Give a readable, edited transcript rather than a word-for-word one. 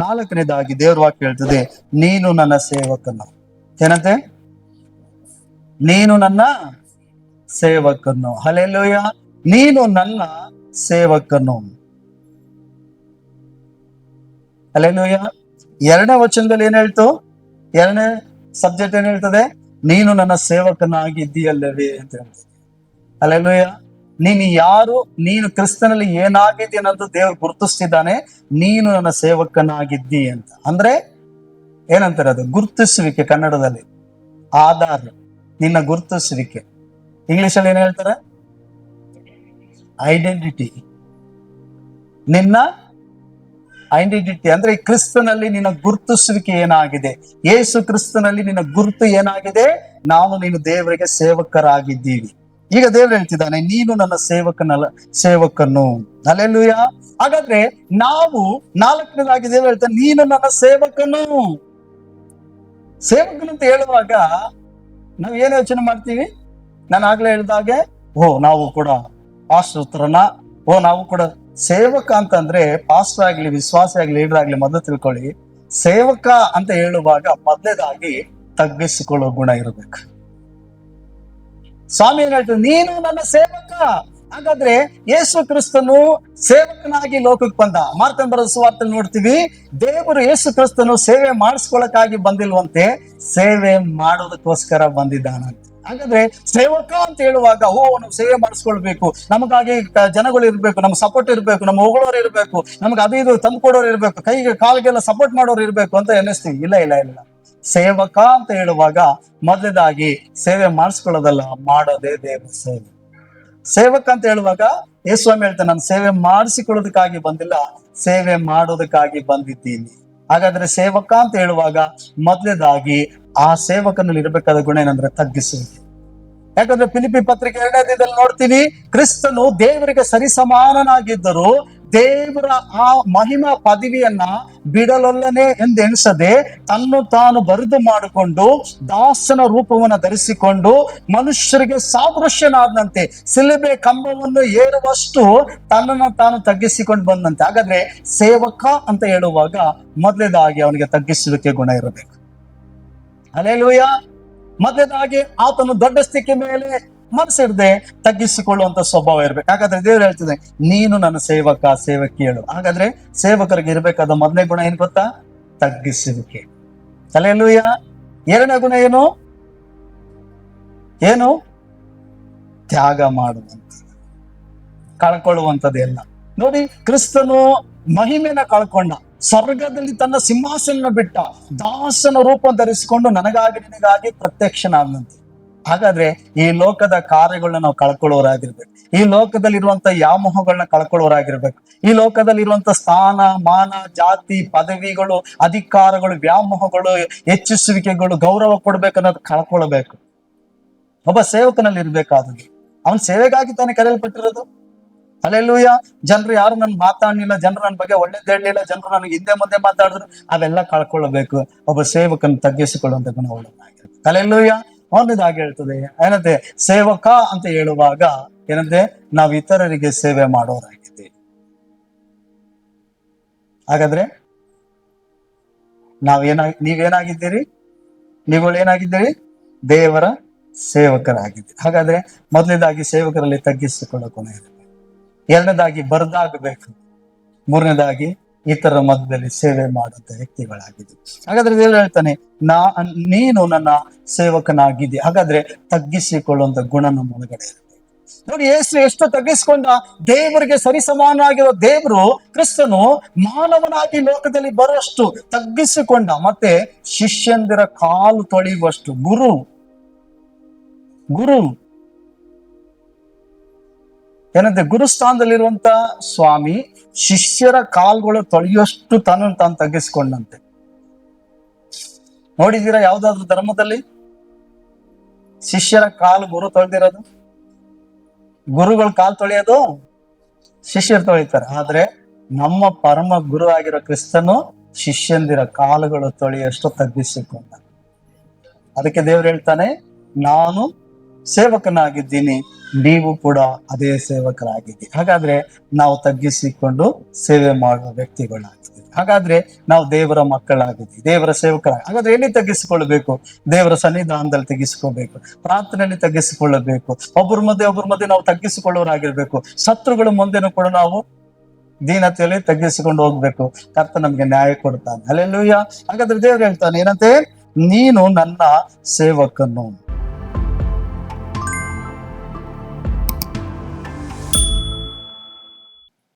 ನಾಲ್ಕನೇದಾಗಿ ದೇವ್ರ ವಾಕ್ಯ ಹೇಳ್ತದೆ, ನೀನು ನನ್ನ ಸೇವಕನು. ಏನಂತೆ? ನೀನು ನನ್ನ ಸೇವಕನು. ಹಲ್ಲೆಲೂಯಾ. ನೀನು ನನ್ನ ಸೇವಕನು. ಹಲ್ಲೆಲೂಯಾ. ಎರಡನೇ ವಚನದಲ್ಲಿ ಏನ್ ಹೇಳ್ತು? ಎರಡನೇ ಸಬ್ಜೆಕ್ಟ್ ಏನ್ ಹೇಳ್ತದೆ? ನೀನು ನನ್ನ ಸೇವಕನಾಗಿದ್ದೀಯಲ್ಲವೇ ಅಂತ ಹೇಳ್ತದೆ. ಹಲ್ಲೆಲೂಯಾ. ನೀನು ಯಾರು, ನೀನು ಕ್ರಿಸ್ತನಲ್ಲಿ ಏನಾಗಿದ್ದೀಯ ಅನ್ನೋದು ದೇವ್ರು ಗುರುತಿಸ್ತಿದ್ದಾನೆ. ನೀನು ನನ್ನ ಸೇವಕನಾಗಿದ್ದಿ ಅಂತ ಅಂದ್ರೆ ಏನಂತಾರೆ? ಅದು ಗುರುತಿಸುವಿಕೆ. ಕನ್ನಡದಲ್ಲಿ ಆಧಾರ್, ನಿನ್ನ ಗುರುತಿಸುವಿಕೆ. ಇಂಗ್ಲಿಷ್ ಅಲ್ಲಿ ಏನ್ ಹೇಳ್ತಾರೆ? ಐಡೆಂಟಿಟಿ. ನಿನ್ನ ಐಡೆಂಟಿಟಿ ಅಂದ್ರೆ ಈ ಕ್ರಿಸ್ತನಲ್ಲಿ ನಿನ್ನ ಗುರುತಿಸುವಿಕೆ ಏನಾಗಿದೆ, ಯೇಸು ಕ್ರಿಸ್ತನಲ್ಲಿ ನಿನ್ನ ಗುರುತು ಏನಾಗಿದೆ? ನೀನು ದೇವರಿಗೆ ಸೇವಕರಾಗಿದ್ದೀವಿ. ಈಗ ದೇವ್ರು ಹೇಳ್ತಿದ್ದಾನೆ, ನೀನು ನನ್ನ ಸೇವಕನು. ಹಲ್ಲೆಲೂಯಾ. ಹಾಗಾದ್ರೆ ನಾವು ನಾಲ್ಕನೇದಾಗಿ ದೇವ್ರು ಹೇಳ್ತಾನೆ, ನೀನು ನನ್ನ ಸೇವಕನು. ಸೇವಕನು ಅಂತ ಹೇಳುವಾಗ ನಾವು ಏನ್ ಯೋಚನೆ ಮಾಡ್ತೀವಿ? ನಾನು ಆಗ್ಲೇ ಹೇಳಿದಾಗೆ, ನಾವು ಕೂಡ ಪಾಸ್ಟರ್ ಹತ್ರನ, ನಾವು ಕೂಡ ಸೇವಕ ಅಂತಂದ್ರೆ ಪಾಸ್ಟರ್ ಆಗ್ಲಿ, ವಿಶ್ವಾಸ ಆಗ್ಲಿ, ಲೀಡರ್ ಆಗ್ಲಿ, ಮೊದಲು ತಿಳ್ಕೊಳ್ಳಿ, ಸೇವಕ ಅಂತ ಹೇಳುವಾಗ ಮೊದಲೇದಾಗಿ ತಗ್ಗಿಸಿಕೊಳ್ಳೋ ಗುಣ ಇರಬೇಕು. ಸ್ವಾಮಿ ಏನ್ ಹೇಳ್ತಾರೆ? ನೀನು ನನ್ನ ಸೇವಕ. ಹಾಗಾದ್ರೆ ಯೇಸು ಕ್ರಿಸ್ತನು ಸೇವಕನಾಗಿ ಲೋಕಕ್ಕೆ ಬಂದ. ಮಾರ್ಕನ ಬರೆದ ಸುವಾರ್ತೆಯಲ್ಲಿ ನೋಡ್ತೀವಿ, ದೇವರು ಯೇಸು ಕ್ರಿಸ್ತನು ಸೇವೆ ಮಾಡಿಸ್ಕೊಳಕ್ಕಾಗಿ ಬಂದಿಲ್ವಂತೆ, ಸೇವೆ ಮಾಡೋದಕ್ಕೋಸ್ಕರ ಬಂದಿದ್ದಾನಂತೆ. ಹಾಗಾದ್ರೆ ಸೇವಕ ಅಂತ ಹೇಳುವಾಗ ನಾವು ಸೇವೆ ಮಾಡಿಸ್ಕೊಳ್ಬೇಕು, ನಮಗಾಗಿ ಜನಗಳು ಇರ್ಬೇಕು, ನಮ್ಗೆ ಸಪೋರ್ಟ್ ಇರ್ಬೇಕು, ನಮ್ಮ ಹೊಗಳೋರು ಇರ್ಬೇಕು, ನಮ್ಗೆ ಅದು ಇದು ತಂದು ಕೊಡೋರು ಇರ್ಬೇಕು, ಕೈಗೆ ಕಾಲಿಗೆಲ್ಲ ಸಪೋರ್ಟ್ ಮಾಡೋರು ಇರ್ಬೇಕು ಅಂತ ಎನ್ನಿಸ್ತೀವಿ. ಇಲ್ಲ ಇಲ್ಲ ಇಲ್ಲ. ಸೇವಕ ಅಂತ ಹೇಳುವಾಗ ಮೊದಲೇದಾಗಿ ಸೇವೆ ಮಾಡಿಸ್ಕೊಳ್ಳೋದಲ್ಲ, ಮಾಡೋದೇ ದೇವರ ಸೇವೆ. ಸೇವಕ ಅಂತ ಹೇಳುವಾಗ ಯೇಸುಸ್ವಾಮಿ ಹೇಳ್ತಾನೆ, ನಾನು ಸೇವೆ ಮಾಡಿಸಿಕೊಳ್ಳೋದಕ್ಕಾಗಿ ಬಂದಿಲ್ಲ, ಸೇವೆ ಮಾಡೋದಕ್ಕಾಗಿ ಬಂದಿದ್ದೀನಿ. ಹಾಗಾದ್ರೆ ಸೇವಕ ಅಂತ ಹೇಳುವಾಗ ಮೊದಲೇದಾಗಿ ಆ ಸೇವಕನಲ್ಲಿ ಇರಬೇಕಾದ ಗುಣ ಏನಂದ್ರೆ ತಗ್ಗಿಸುವಿಕೆ. ಯಾಕಂದ್ರೆ ಫಿಲಿಪ್ಪಿ ಪತ್ರಿಕೆ 2ನೇ ಅಧ್ಯಾಯದಲ್ಲಿ ನೋಡ್ತೀವಿ, ಕ್ರಿಸ್ತನು ದೇವರಿಗೆ ಸರಿಸಮಾನನಾಗಿದ್ದರು, ದೇವರ ಆ ಮಹಿಮಾ ಪದವಿಯನ್ನ ಬಿಡಲೊಲ್ಲನೆ ಎಂದೆಣಿಸದೆ ತನ್ನು ತಾನು ಬರಿದು ಮಾಡಿಕೊಂಡು ದಾಸನ ರೂಪವನ್ನು ಧರಿಸಿಕೊಂಡು ಮನುಷ್ಯರಿಗೆ ಸಾದೃಶ್ಯನಾದಂತೆ ಶಿಲುಬೆ ಕಂಬವನ್ನು ಏರುವಷ್ಟು ತನ್ನನ್ನು ತಾನು ತಗ್ಗಿಸಿಕೊಂಡು ಬಂದಂತೆ. ಹಾಗಾದ್ರೆ ಸೇವಕ ಅಂತ ಹೇಳುವಾಗ ಮೊದಲೇದಾಗಿ ಅವನಿಗೆ ತಗ್ಗಿಸುವಿಕೆ ಗುಣ ಇರಬೇಕು. ಹಲ್ಲೆಲೂಯಾ. ಮೊದಲೇದಾಗಿ ಆತನು ದೊಡ್ಡ ಸ್ಥಿತಿ ಮೇಲೆ ಮನಸ್ಸಿಡದೆ ತಗ್ಗಿಸಿಕೊಳ್ಳುವಂತ ಸ್ವಭಾವ ಇರ್ಬೇಕು. ಹಾಗಾದ್ರೆ ದೇವ್ರು ಹೇಳ್ತಿದೆ, ನೀನು ನನ್ನ ಸೇವಕ, ಸೇವಕಿ ಹೇಳು. ಹಾಗಾದ್ರೆ ಸೇವಕರಿಗೆ ಇರ್ಬೇಕಾದ ಮೊದಲನೇ ಗುಣ ಏನ್ ಗೊತ್ತಾ? ತಗ್ಗಿಸುವಿಕೆ. ಹಲ್ಲೆಲೂಯಾ. ಎರಡನೇ ಗುಣ ಏನು? ತ್ಯಾಗ ಮಾಡುವಂತ, ಕಳ್ಕೊಳ್ಳುವಂಥದ್ದು ಎಲ್ಲ. ನೋಡಿ, ಕ್ರಿಸ್ತನು ಮಹಿಮೆನ ಕಳ್ಕೊಂಡ, ಸ್ವರ್ಗದಲ್ಲಿ ತನ್ನ ಸಿಂಹಾಸನ ಬಿಟ್ಟ, ದಾಸನ ರೂಪ ಧರಿಸಿಕೊಂಡು ನನಗಾಗಿ ನಿನಗಾಗಿ ಪ್ರತ್ಯಕ್ಷನಾದಂತೆ. ಹಾಗಾದ್ರೆ ಈ ಲೋಕದ ಕಾರ್ಯಗಳನ್ನ ನಾವು ಕಳ್ಕೊಳ್ಳೋರಾಗಿರ್ಬೇಕು, ಈ ಲೋಕದಲ್ಲಿರುವಂತ ವ್ಯಾಮೋಹಗಳನ್ನ ಕಳ್ಕೊಳ್ಳೋರಾಗಿರ್ಬೇಕು, ಈ ಲೋಕದಲ್ಲಿರುವಂತ ಸ್ಥಾನ ಮಾನ ಜಾತಿ ಪದವಿಗಳು ಅಧಿಕಾರಗಳು ವ್ಯಾಮೋಹಗಳು ಹೆಚ್ಚಿಸುವಿಕೆಗಳು ಗೌರವ ಕೊಡ್ಬೇಕನ್ನೋದು ಕಳ್ಕೊಳ್ಬೇಕು. ಒಬ್ಬ ಸೇವಕನಲ್ಲಿ ಇರ್ಬೇಕಾದದ್ದು, ಅವನ್ ಸೇವೆಗಾಗಿ ತಾನೇ ಕರೆಯಲ್ಪಟ್ಟಿರೋದು. ಹಲ್ಲೆಲೂಯಾ. ಜನರು ಯಾರು ನನ್ ಮಾತಾಡ್ಲಿಲ್ಲ, ಜನರು ನನ್ನ ಬಗ್ಗೆ ಒಳ್ಳೇದ್ ಹೇಳಲಿಲ್ಲ, ಜನರು ನನಗೆ ಹಿಂದೆ ಮುಂದೆ ಮಾತಾಡಿದ್ರು, ಅವೆಲ್ಲ ಕಳ್ಕೊಳ್ಳಬೇಕು. ಒಬ್ಬ ಸೇವಕನ ತಗ್ಗಿಸಿಕೊಳ್ಳುವಂತ ಗುಣ ಒಳ್ಳೆದಾಗಿರುತ್ತೆ. ಹಲ್ಲೆಲೂಯಾ. ಒಂದೇದಾಗಿ ಹೇಳ್ತದೆ ಏನಂತೆ? ಸೇವಕ ಅಂತ ಹೇಳುವಾಗ ಏನಂತೆ? ನಾವು ಇತರರಿಗೆ ಸೇವೆ ಮಾಡೋರಾಗಿದ್ದೀವಿ. ಹಾಗಾದ್ರೆ ನೀವೇನಾಗಿದ್ದೀರಿ? ನೀವುಗಳೇನಾಗಿದ್ದೀರಿ? ದೇವರ ಸೇವಕರಾಗಿದ್ದೀರಿ. ಹಾಗಾದ್ರೆ ಮೊದಲನೇದಾಗಿ ಸೇವಕರಲ್ಲಿ ತಗ್ಗಿಸಿಕೊಳ್ಳೋ ಗುಣ ಇರುತ್ತೆ. ಎರಡನೇದಾಗಿ ಬರದಾಗಬೇಕು. ಮೂರನೇದಾಗಿ ಇತರ ಮಧ್ಯದಲ್ಲಿ ಸೇವೆ ಮಾಡುವಂತ ವ್ಯಕ್ತಿಗಳಾಗಿದ್ದೀವಿ. ಹಾಗಾದ್ರೆ ದೇವರು ಹೇಳ್ತಾನೆ, ನೀನು ನನ್ನ ಸೇವಕನಾಗಿದ್ದಿ. ಹಾಗಾದ್ರೆ ತಗ್ಗಿಸಿಕೊಳ್ಳುವಂತ ಗುಣ ನಮ್ಮ ಒಳಗಡೆ ಇರುತ್ತೆ. ನೋಡಿ, ಯೇಸು ಎಷ್ಟು ತಗ್ಗಿಸಿಕೊಂಡ. ದೇವರಿಗೆ ಸರಿಸಮಾನಾಗಿರೋ ದೇವರು ಕ್ರಿಸ್ತನು ಮಾನವನಾಗಿ ಲೋಕದಲ್ಲಿ ಬರುವಷ್ಟು ತಗ್ಗಿಸಿಕೊಂಡ. ಮತ್ತೆ ಶಿಷ್ಯಂದಿರ ಕಾಲು ತೊಳೆಯುವಷ್ಟು ಗುರು ಏನಂತೆ? ಗುರುಸ್ಥಾನದಲ್ಲಿರುವಂತ ಸ್ವಾಮಿ ಶಿಷ್ಯರ ಕಾಲ್ಗಳು ತೊಳೆಯುವಷ್ಟು ತಾನು ತಗ್ಗಿಸಿಕೊಂಡಂತೆ. ನೋಡಿದ್ದೀರಾ ಯಾವ್ದಾದ್ರು ಧರ್ಮದಲ್ಲಿ ಶಿಷ್ಯರ ಕಾಲು ಗುರು ತೊಳೆದಿರೋದು? ಗುರುಗಳು ಕಾಲು ತೊಳೆಯೋದು ಶಿಷ್ಯರು ತೊಳಿತಾರೆ. ಆದ್ರೆ ನಮ್ಮ ಪರಮ ಗುರು ಆಗಿರೋ ಕ್ರಿಸ್ತನು ಶಿಷ್ಯಂದಿರ ಕಾಲುಗಳು ತೊಳೆಯಷ್ಟು ತಗ್ಗಿಸಿಕೊಂಡ. ಅದಕ್ಕೆ ದೇವ್ರು ಹೇಳ್ತಾನೆ, ನಾನು ಸೇವಕನಾಗಿದ್ದೀನಿ, ನೀವು ಕೂಡ ಅದೇ ಸೇವಕರಾಗಿದ್ದೀರಿ. ಹಾಗಾದ್ರೆ ನಾವು ತಗ್ಗಿಸಿಕೊಂಡು ಸೇವೆ ಮಾಡುವ ವ್ಯಕ್ತಿಗಳಾಗಿದ್ದೀವಿ. ಹಾಗಾದ್ರೆ ನಾವು ದೇವರ ಮಕ್ಕಳಾಗಿದ್ದೀವಿ, ದೇವರ ಹಾಗಾದ್ರೆ ಎಲ್ಲಿ ತಗ್ಗಿಸಿಕೊಳ್ಳಬೇಕು? ದೇವರ ಸನ್ನಿಧಾನದಲ್ಲಿ ತಗ್ಗಿಸಿಕೊಳ್ಬೇಕು, ಪ್ರಾರ್ಥನೆಯಲ್ಲಿ ತಗ್ಗಿಸಿಕೊಳ್ಳಬೇಕು, ಒಬ್ಬರ ಮಧ್ಯೆ ನಾವು ತಗ್ಗಿಸಿಕೊಳ್ಳೋರಾಗಿರ್ಬೇಕು. ಶತ್ರುಗಳ ಮುಂದೆನೂ ಕೂಡ ನಾವು ದೀನತೆಯಲ್ಲಿ ತಗ್ಗಿಸಿಕೊಂಡು ಹೋಗ್ಬೇಕು. ಕರ್ತ ನಮ್ಗೆ ನ್ಯಾಯ ಕೊಡ್ತಾನೆ. ಹಲ್ಲೆಲೂಯಾ. ಹಾಗಾದ್ರೆ ದೇವ್ರು ಹೇಳ್ತಾನೆ ಏನಂತೆ? ನೀನು ನನ್ನ ಸೇವಕನು.